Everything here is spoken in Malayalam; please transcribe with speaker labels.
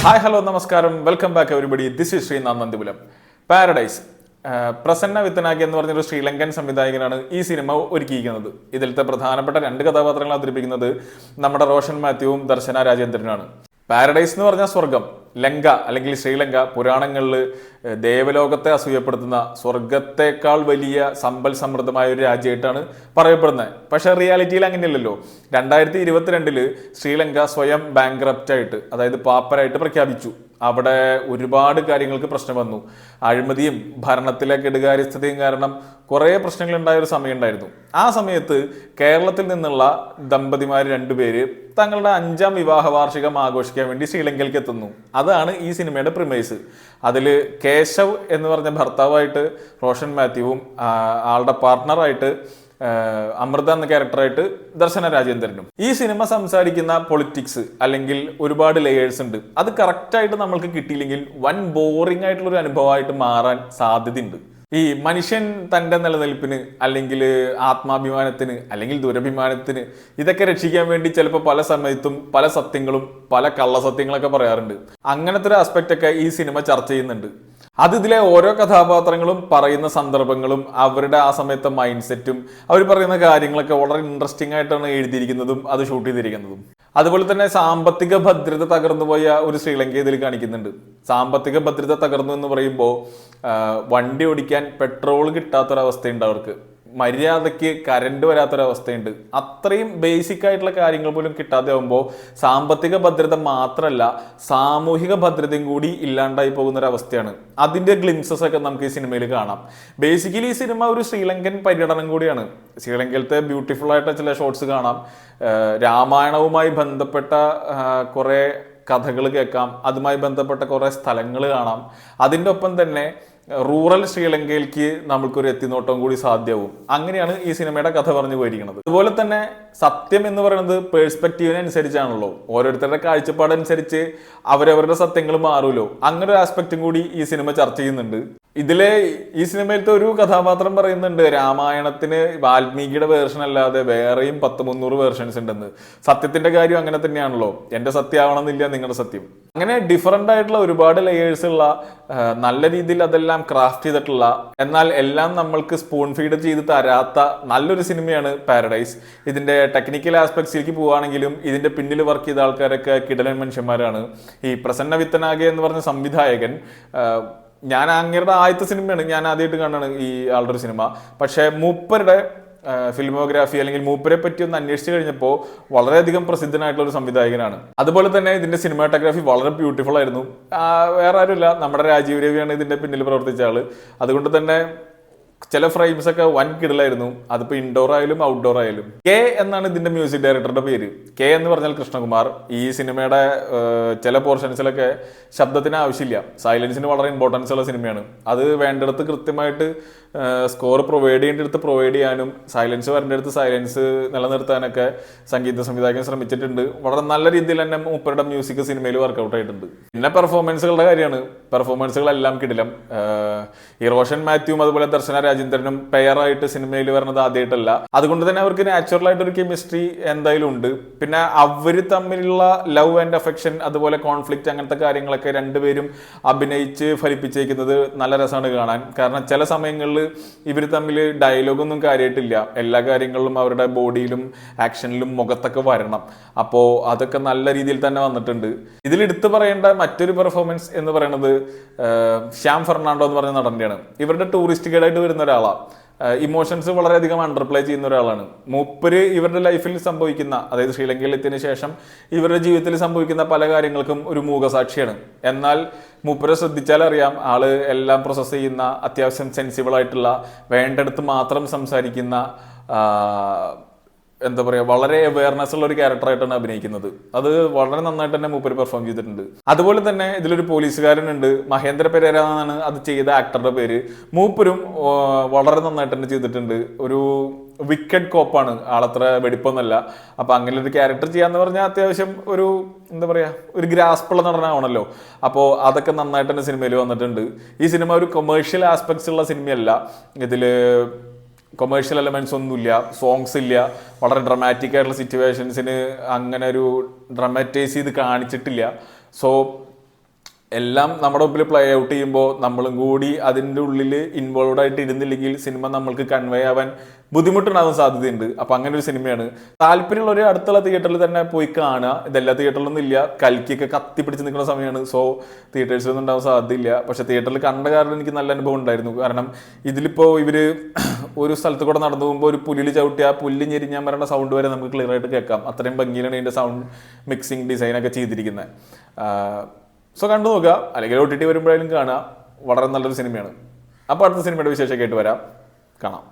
Speaker 1: ഹായ് ഹലോ നമസ്കാരം welcome back everybody this is Sreenath Nandipulam. Paradise Prasanna Vithanage എന്ന് പറഞ്ഞൊരു ശ്രീലങ്കൻ സംവിധായകനാണ് ഈ സിനിമ ഒരുക്കിയിരിക്കുന്നത്. ഇതിലത്തെ പ്രധാനപ്പെട്ട രണ്ട് കഥാപാത്രങ്ങൾ അവതരിപ്പിക്കുന്നത് നമ്മുടെ റോഷൻ മാത്യുവും ദർശന രാജേന്ദ്രനാണ്. പാരഡൈസ് എന്ന് പറഞ്ഞാൽ സ്വർഗം, ലങ്ക അല്ലെങ്കിൽ ശ്രീലങ്ക പുരാണങ്ങളിൽ ദേവലോകത്തെ അസൂയപ്പെടുത്തുന്ന സ്വർഗത്തെക്കാൾ വലിയ സമ്പൽ സമൃദ്ധമായ ഒരു രാജ്യമായിട്ടാണ് പറയപ്പെടുന്നത്. പക്ഷേ റിയാലിറ്റിയിൽ അങ്ങനെയല്ലല്ലോ. 2022 ശ്രീലങ്ക സ്വയം ബാങ്ക്രപ്റ്റായിട്ട്, അതായത് പാപ്പരായിട്ട് പ്രഖ്യാപിച്ചു. അവിടെ ഒരുപാട് കാര്യങ്ങൾക്ക് പ്രശ്നം വന്നു. അഴിമതിയും ഭരണത്തിലെ കെടുകാര്യസ്ഥതയും കാരണം കുറേ പ്രശ്നങ്ങൾ ഉണ്ടായ ഒരു സമയം ഉണ്ടായിരുന്നു. ആ സമയത്ത് കേരളത്തിൽ നിന്നുള്ള ദമ്പതിമാർ രണ്ടുപേര് തങ്ങളുടെ 5ാം വിവാഹ വാർഷികം ആഘോഷിക്കാൻ വേണ്ടി ശ്രീലങ്കയിലേക്ക് എത്തുന്നു. അതാണ് ഈ സിനിമയുടെ പ്രിമൈസ്. അതിൽ കേശവ് എന്ന് പറഞ്ഞ ഭർത്താവായിട്ട് റോഷൻ മാത്യുവും ആളുടെ പാർട്ട്ണറായിട്ട് അമൃത എന്ന ക്യാരക്ടറായിട്ട് ദർശന രാജേന്ദ്രനും. ഈ സിനിമ സംസാരിക്കുന്ന പൊളിറ്റിക്സ് അല്ലെങ്കിൽ ഒരുപാട് ലേയേഴ്സ് ഉണ്ട്. അത് കറക്റ്റായിട്ട് നമ്മൾക്ക് കിട്ടിയില്ലെങ്കിൽ വൻ ബോറിംഗ് ആയിട്ടുള്ള ഒരു അനുഭവമായിട്ട് മാറാൻ സാധ്യതയുണ്ട്. ഈ മനുഷ്യൻ തൻ്റെ നിലനിൽപ്പിന് അല്ലെങ്കിൽ ആത്മാഭിമാനത്തിന് അല്ലെങ്കിൽ ദുരഭിമാനത്തിന് ഇതൊക്കെ രക്ഷിക്കാൻ വേണ്ടി ചിലപ്പോൾ പല സമയത്തും പല സത്യങ്ങളും പല കള്ളസത്യങ്ങളൊക്കെ പറയാറുണ്ട്. അങ്ങനത്തെ ഒരു ആസ്പെക്റ്റ് ഒക്കെ ഈ സിനിമ ചർച്ച ചെയ്യുന്നുണ്ട്. അത് ഇതിലെ ഓരോ കഥാപാത്രങ്ങളും പറയുന്ന സന്ദർഭങ്ങളും അവരുടെ ആ സമയത്തെ മൈൻഡ് സെറ്റും അവർ പറയുന്ന കാര്യങ്ങളൊക്കെ വളരെ ഇൻട്രസ്റ്റിംഗ് ആയിട്ടാണ് എഴുതിയിരിക്കുന്നതും അത് ഷൂട്ട് ചെയ്തിരിക്കുന്നതും. അതുപോലെ തന്നെ സാമ്പത്തിക ഭദ്രത തകർന്നുപോയ ഒരു ശ്രീലങ്ക ഇതിൽ കാണിക്കുന്നുണ്ട്. സാമ്പത്തിക ഭദ്രത തകർന്നു എന്ന് പറയുമ്പോൾ വണ്ടി ഓടിക്കാൻ പെട്രോൾ കിട്ടാത്തൊരവസ്ഥയുണ്ട്, അവർക്ക് മര്യാദയ്ക്ക് കറണ്ട് വരാത്തൊരവസ്ഥയുണ്ട്. അത്രയും ബേസിക് ആയിട്ടുള്ള കാര്യങ്ങൾ പോലും കിട്ടാതെ ആകുമ്പോൾ സാമ്പത്തിക ഭദ്രത മാത്രമല്ല സാമൂഹിക ഭദ്രതയും കൂടി ഇല്ലാണ്ടായി പോകുന്നൊരവസ്ഥയാണ്. അതിൻ്റെ ഗ്ലിംസസ് ഒക്കെ നമുക്ക് ഈ സിനിമയിൽ കാണാം. ബേസിക്കലി ഈ സിനിമ ഒരു ശ്രീലങ്കൻ പര്യടനം കൂടിയാണ്. ശ്രീലങ്കയിലത്തെ ബ്യൂട്ടിഫുൾ ആയിട്ട് ചില ഷോട്ട്സ് കാണാം. രാമായണവുമായി ബന്ധപ്പെട്ട കുറേ കഥകൾ കേൾക്കാം. അതുമായി ബന്ധപ്പെട്ട കുറേ സ്ഥലങ്ങൾ കാണാം. അതിൻ്റെ ഒപ്പം തന്നെ റൂറൽ ശ്രീലങ്കയിലേക്ക് നമ്മൾക്കൊരു എത്തിനോട്ടം കൂടി സാധ്യമാവും. അങ്ങനെയാണ് ഈ സിനിമയുടെ കഥ പറഞ്ഞു പോയിരിക്കുന്നത്. അതുപോലെ തന്നെ സത്യം എന്ന് പറയുന്നത് പേഴ്സ്പെക്റ്റീവിനനുസരിച്ചാണല്ലോ. ഓരോരുത്തരുടെ കാഴ്ചപ്പാടനുസരിച്ച് അവരവരുടെ സത്യങ്ങൾ മാറുമല്ലോ. അങ്ങനെ ഒരു ആസ്പെക്റ്റും കൂടി ഈ സിനിമ ചർച്ച ചെയ്യുന്നുണ്ട്. ഈ സിനിമയിലത്തെ ഒരു കഥാപാത്രം പറയുന്നുണ്ട്, രാമായണത്തിന് വാൽമീകിയുടെ വേർഷൻ അല്ലാതെ വേറെയും 10-300 വേർഷൻസ് ഉണ്ടെന്ന്. സത്യത്തിന്റെ കാര്യം അങ്ങനെ തന്നെയാണല്ലോ. എന്റെ സത്യം ആവണമെന്നില്ല നിങ്ങളുടെ സത്യം. അങ്ങനെ ഡിഫറൻ്റ് ആയിട്ടുള്ള ഒരുപാട് ലെയേഴ്സ് ഉള്ള, നല്ല രീതിയിൽ അതെല്ലാം ക്രാഫ്റ്റ് ചെയ്തിട്ടുള്ള, എന്നാൽ എല്ലാം നമ്മൾക്ക് സ്പൂൺ ഫീഡ് ചെയ്ത് തരാത്ത നല്ലൊരു സിനിമയാണ് പാരഡൈസ്. ഇതിന്റെ ടെക്നിക്കൽ ആസ്പെക്ട്സിലേക്ക് പോവുകയാണെങ്കിലും ഇതിന്റെ പിന്നിൽ വർക്ക് ചെയ്ത ആൾക്കാരൊക്കെ കിടലൻ മനുഷ്യന്മാരാണ്. ഈ പ്രസന്ന വിത്തനാകെ എന്ന് പറഞ്ഞ സംവിധായകൻ, ഞാൻ അങ്ങേരുടെ ആദ്യത്തെ സിനിമയാണ് ഞാൻ ആദ്യമായിട്ട് കാണാണ് ഈ ആളുടെ ഒരു സിനിമ. പക്ഷേ മൂപ്പരുടെ ഫിലിമോഗ്രാഫി അല്ലെങ്കിൽ മൂപ്പരെ പറ്റി ഒന്ന് അന്വേഷിച്ച് കഴിഞ്ഞപ്പോൾ വളരെയധികം പ്രസിദ്ധനായിട്ടുള്ള ഒരു സംവിധായകനാണ്. അതുപോലെ തന്നെ ഇതിന്റെ സിനിമാറ്റോഗ്രാഫി വളരെ ബ്യൂട്ടിഫുൾ ആയിരുന്നു. വേറെ ആരുമില്ല, നമ്മുടെ രാജീവ് രവിയാണ് ഇതിന്റെ പിന്നിൽ പ്രവർത്തിച്ച ആള്. അതുകൊണ്ട് തന്നെ ചില ഫ്രെയിംസ് ഒക്കെ വൻ കിടലായിരുന്നു. അതിപ്പോൾ ഇൻഡോർ ആയാലും ഔട്ട്ഡോർ ആയാലും. കെ എന്നാണ് ഇതിന്റെ മ്യൂസിക് ഡയറക്ടറുടെ പേര്. കെ എന്ന് പറഞ്ഞാൽ കൃഷ്ണകുമാർ. ഈ സിനിമയുടെ ചില പോർഷൻസിലൊക്കെ ശബ്ദത്തിന് ആവശ്യമില്ല, സൈലൻസിന് വളരെ ഇമ്പോർട്ടൻസ് ഉള്ള സിനിമയാണ്. അത് വേണ്ടിടത്ത് കൃത്യമായിട്ട് സ്കോർ പ്രൊവൈഡ് ചെയ്യേണ്ടടുത്ത് പ്രൊവൈഡ് ചെയ്യാനും സൈലൻസ് വരേണ്ടടുത്ത് സൈലൻസ് നിലനിർത്താനൊക്കെ സംഗീത സംവിധായകൻ ശ്രമിച്ചിട്ടുണ്ട്. വളരെ നല്ല രീതിയിൽ തന്നെ മൂപ്പരുടെ മ്യൂസിക് സിനിമയിൽ വർക്കൗട്ട് ആയിട്ടുണ്ട്. പിന്നെ പെർഫോമൻസുകളുടെ കാര്യമാണ്. പെർഫോമൻസുകളെല്ലാം കിടിലം. ഈ റോഷൻ മാത്യുവും അതുപോലെ ദർശന രാജേന്ദ്രനും പെയറായിട്ട് സിനിമയിൽ വരുന്നത് ആദ്യമായിട്ടല്ല. അതുകൊണ്ട് തന്നെ അവർക്ക് നാച്ചുറൽ ആയിട്ടൊരു കെമിസ്ട്രി എന്തായാലും ഉണ്ട്. പിന്നെ അവർ തമ്മിലുള്ള ലവ് ആൻഡ് അഫെക്ഷൻ, അതുപോലെ കോൺഫ്ലിക്റ്റ്, അങ്ങനത്തെ കാര്യങ്ങളൊക്കെ രണ്ടുപേരും അഭിനയിച്ച് ഫലിപ്പിച്ചേക്കുന്നത് നല്ല രസമാണ് കാണാൻ. കാരണം ചില സമയങ്ങളിൽ ഇവർ തമ്മിൽ ഡയലോഗൊന്നും കാര്യമായിട്ടില്ല. എല്ലാ കാര്യങ്ങളിലും അവരുടെ ബോഡിയിലും ആക്ഷനിലും മുഖത്തൊക്കെ വരണം. അപ്പോൾ അതൊക്കെ നല്ല രീതിയിൽ തന്നെ വന്നിട്ടുണ്ട്. ഇതിൽ എടുത്തു പറയേണ്ട മറ്റൊരു പെർഫോമൻസ് എന്ന് പറയുന്നത് ശ്യാം ഫെർണാണ്ടോ എന്ന് പറഞ്ഞ നടൻ്റെയാണ്. ഇവരുടെ ടൂറിസ്റ്റ് ഗൈഡായിട്ട് വരുന്ന ഒരാളാണ്. ഇമോഷൻസ് വളരെയധികം അണ്ടർപ്ലേ ചെയ്യുന്ന ഒരാളാണ്. മൂപ്പര് ഇവരുടെ ലൈഫിൽ സംഭവിക്കുന്ന, അതായത് ശ്രീലങ്കയിൽ എത്തിയതിനു ശേഷം ഇവരുടെ ജീവിതത്തിൽ സംഭവിക്കുന്ന പല കാര്യങ്ങൾക്കും ഒരു മൂകസാക്ഷിയാണ്. എന്നാൽ മൂപ്പരെ ശ്രദ്ധിച്ചാൽ അറിയാം, ആള് എല്ലാം പ്രോസസ്സ് ചെയ്യുന്ന, അത്യാവശ്യം സെൻസിബിൾ ആയിട്ടുള്ള, വേണ്ടടുത്ത് മാത്രം സംസാരിക്കുന്ന, എന്താ പറയുക, വളരെ അവയർനെസ് ഉള്ള ഒരു ക്യാരക്ടറായിട്ടാണ് അഭിനയിക്കുന്നത്. അത് വളരെ നന്നായിട്ട് തന്നെ മൂപ്പര് പെർഫോം ചെയ്തിട്ടുണ്ട്. അതുപോലെ തന്നെ ഇതിലൊരു പോലീസുകാരനുണ്ട്, മഹേന്ദ്ര പെരേര എന്നാണ് അത് ചെയ്ത ആക്ടറുടെ പേര്. മൂപ്പരും വളരെ നന്നായിട്ട് തന്നെ ചെയ്തിട്ടുണ്ട്. ഒരു വിക്കഡ് കോപ്പാണ്, ആളത്ര വെടിപ്പൊന്നല്ല. അപ്പൊ അങ്ങനെ ഒരു ക്യാരക്ടർ ചെയ്യാന്ന് പറഞ്ഞാൽ അത്യാവശ്യം ഒരു, എന്താ പറയാ, ഒരു ഗ്രാസ്പുള്ള നടനാവണല്ലോ. അപ്പോൾ അതൊക്കെ നന്നായിട്ട് തന്നെ സിനിമയിൽ വന്നിട്ടുണ്ട്. ഈ സിനിമ ഒരു കൊമേഴ്ഷ്യൽ ആസ്പെക്ട്സ് ഉള്ള സിനിമയല്ല. ഇതില് കൊമേഴ്ഷ്യൽ എലമെന്റ്സ് ഒന്നുമില്ല, സോങ്സ് ഇല്ല, വളരെ ഡ്രമാറ്റിക് ആയിട്ടുള്ള സിറ്റുവേഷൻസിന് അങ്ങനെ ഒരു ഡ്രമാറ്റൈസ് ചെയ്ത് കാണിച്ചിട്ടില്ല. സോ എല്ലാം നമ്മുടെ മുമ്പിൽ പ്ലേ ഔട്ട് ചെയ്യുമ്പോൾ നമ്മളും കൂടി അതിൻ്റെ ഉള്ളിൽ ഇൻവോൾവ് ആയിട്ട് ഇരുന്നില്ലെങ്കിൽ സിനിമ നമ്മൾക്ക് കൺവേ ആവാൻ ബുദ്ധിമുട്ടുണ്ടാകാൻ സാധ്യതയുണ്ട്. അപ്പം അങ്ങനെ ഒരു സിനിമയാണ്. താല്പര്യമുള്ളവർ അടുത്തുള്ള തിയേറ്ററിൽ തന്നെ പോയി കാണുക. ഇതെല്ലാ തിയേറ്ററിലൊന്നും ഇല്ല, കൽക്കിയൊക്കെ കത്തിപ്പിടിച്ച് നിൽക്കുന്ന സമയമാണ്. സോ തിയേറ്റേഴ്സിലൊന്നും ഉണ്ടാവാൻ സാധ്യതയില്ല. പക്ഷേ തിയേറ്ററിൽ കണ്ട കാരണം എനിക്ക് നല്ല അനുഭവം ഉണ്ടായിരുന്നു. കാരണം ഇതിലിപ്പോൾ ഇവർ ഒരു സ്ഥലത്ത് കൂടെ നടന്നു പോകുമ്പോൾ ഒരു പുല്ലിൽ ചവിട്ടി ആ പുല്ല് ഞെരിഞ്ഞാൻ വരേണ്ട സൗണ്ട് വരെ നമുക്ക് ക്ലിയർ ആയിട്ട് കേൾക്കാം. അത്രയും ഭംഗിയിലാണ് ഇതിൻ്റെ സൗണ്ട് മിക്സിങ് ഡിസൈനൊക്കെ ചെയ്തിരിക്കുന്നത്. സോ കണ്ടു നോക്കുക, അല്ലെങ്കിൽ OTT വരുമ്പോഴായാലും കാണുക. വളരെ നല്ലൊരു സിനിമയാണ്. അപ്പോൾ അടുത്ത സിനിമയുടെ വിശേഷമൊക്കെ ആയിട്ട് വരാം, കാണാം.